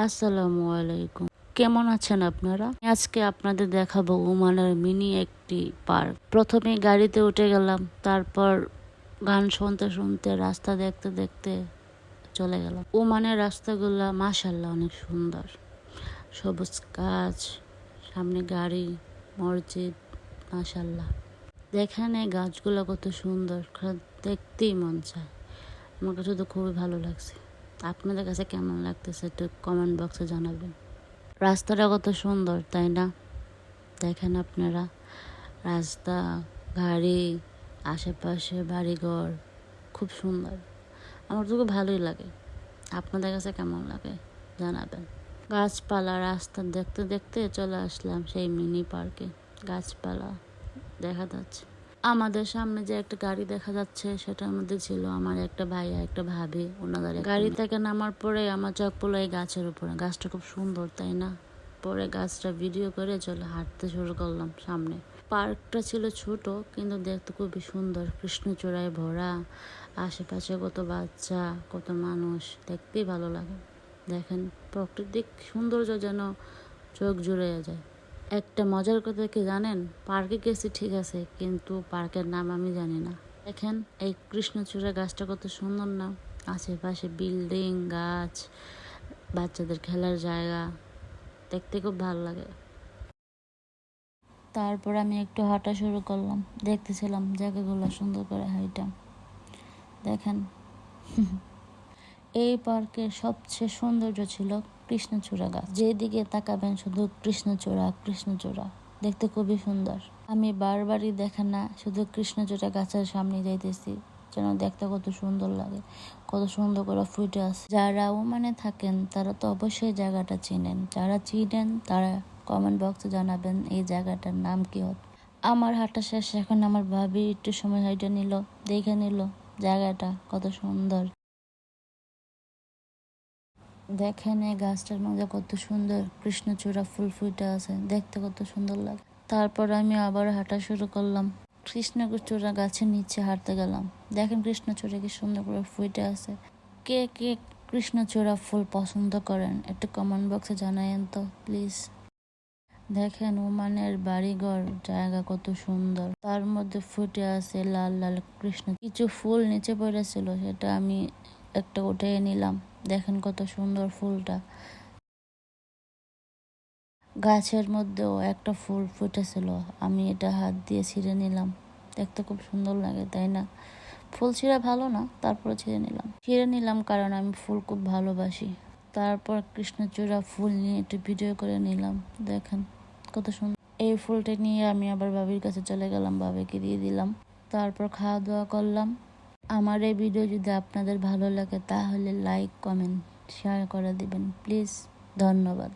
আসসালামু আলাইকুম। কেমন আছেন আপনারা? আজকে আপনাদের দেখাবো ওমানের মিনি একটি পার্ক। প্রথমে গাড়িতে উঠে গেলাম, তারপর গান শুনতে শুনতে রাস্তা দেখতে দেখতে চলে গেলাম। ওমানের রাস্তাগুলা মাশাআল্লাহ অনেক সুন্দর, সবুজ গাছ, সামনে গাড়ি, মসজিদ, মাশাআল্লাহ। দেখেন এই গাছগুলো কত সুন্দর, দেখতেই মন চায়। আমার কাছে তো খুবই ভালো লাগছে। আপনাদের কাছে কেমন লাগতেছে একটু কমেন্ট বক্সে জানাবেন। রাস্তাটা কত সুন্দর, তাই না? দেখেন আপনারা, রাস্তা, গাড়ি, আশেপাশে বাড়িঘর, খুব সুন্দর। আমার তো খুব ভালোই লাগে। আপনাদের কাছে কেমন লাগে জানাবেন। গাছপালা, রাস্তা দেখতে দেখতে চলে আসলাম সেই মিনি পার্কে। গাছপালা দেখা যাচ্ছে। আমাদের সামনে যে একটা গাড়ি দেখা যাচ্ছে, সেটার মধ্যে ছিল আমার একটা ভাইয়া, একটা ভাবি। ওনাদের গাড়ি থেকে নামার পরে আমার চোখ পড়লো এই গাছের উপরে। গাছটা খুব সুন্দর, তাই না? পরে গাছটা ভিডিও করে চলে হাঁটতে শুরু করলাম সামনে। পার্কটা ছিল ছোট, কিন্তু দেখতে খুবই সুন্দর, কৃষ্ণচূড়ায় ভরা। আশেপাশে কত বাচ্চা, কত মানুষ, দেখতেই ভালো লাগে। দেখেন প্রাকৃতিক সৌন্দর্য যেন চোখ জুড়ে যায়। একটা মজার কথা কি জানেন? পার্কে গেছি ঠিক আছে, কিন্তু পার্কের নাম আমি জানি না। দেখেন এই কৃষ্ণচূড়া গাছটা কত সুন্দর না? আশেপাশে বিল্ডিং, গাছ, বাচ্চাদের খেলার জায়গা, দেখতে খুব ভালো লাগে। তারপর আমি একটু হাঁটা শুরু করলাম, দেখতেছিলাম জায়গাগুলো সুন্দর করে হাঁটা। দেখেন এই পার্কের সবচেয়ে সৌন্দর্য ছিল কৃষ্ণচূড়া গাছ। যেদিকে তাকাবেন শুধু কৃষ্ণচূড়া কৃষ্ণচূড়া, দেখতে খুবই সুন্দর। আমি বারবারই দেখেন না, শুধু কৃষ্ণচূড়া গাছের সামনে যাইতেছি, যেন দেখতে কত সুন্দর লাগে, কত সুন্দর করে ফুটে আছে। যারা ওমানে থাকেন তারা তো অবশ্যই জায়গাটা চিনেন, যারা চিনেন তারা কমেন্ট বক্সে জানাবেন এই জায়গাটার নাম কি হতো। আমার হাঁটা শেষ, এখন আমার ভাবি একটু সময় হাইটা নিল, দেখে নিল জায়গাটা কত সুন্দর। দেখেন এই গাছটার মধ্যে কত সুন্দর কৃষ্ণচূড়া ফুল ফুটে আছে, দেখতে কত সুন্দর লাগে। তারপর আমি আবার হাঁটা শুরু করলাম, কৃষ্ণচূড়া গাছের নিচে হাঁটতে গেলাম। দেখেন কৃষ্ণচূড়া কি সুন্দর করে ফুটে আছে। কে কে কৃষ্ণচূড়া ফুল পছন্দ করেন একটু কমেন্ট বক্সে জানায়েন তো প্লিজ। দেখেন ওমানের বাড়িঘর, জায়গা কত সুন্দর, তার মধ্যে ফুটে আছে লাল লাল কৃষ্ণ। কিছু ফুল নিচে পড়েছিল, সেটা আমি একটা উঠে নিলাম। দেখেন কত সুন্দর ফুলটা। গাছের মধ্যেও একটা ফুল ফুটেছিল, আমি এটা হাত দিয়ে ছিঁড়ে নিলাম। দেখতে খুব সুন্দর লাগে, তাই না? ফুল ছিঁড়া ভালো না, তারপরে ছিঁড়ে নিলাম কারণ আমি ফুল খুব ভালোবাসি। তারপর কৃষ্ণচূড়া ফুল নিয়ে একটু ভিডিও করে নিলাম। দেখেন কত সুন্দর। এই ফুলটা নিয়ে আমি আবার বাবির কাছে চলে গেলাম, বাবিকে দিয়ে দিলাম। তারপর খাওয়া দাওয়া করলাম। আমার এই ভিডিও যদি আপনাদের ভালো লাগে তাহলে লাইক, কমেন্ট, শেয়ার করে দিবেন প্লিজ। ধন্যবাদ।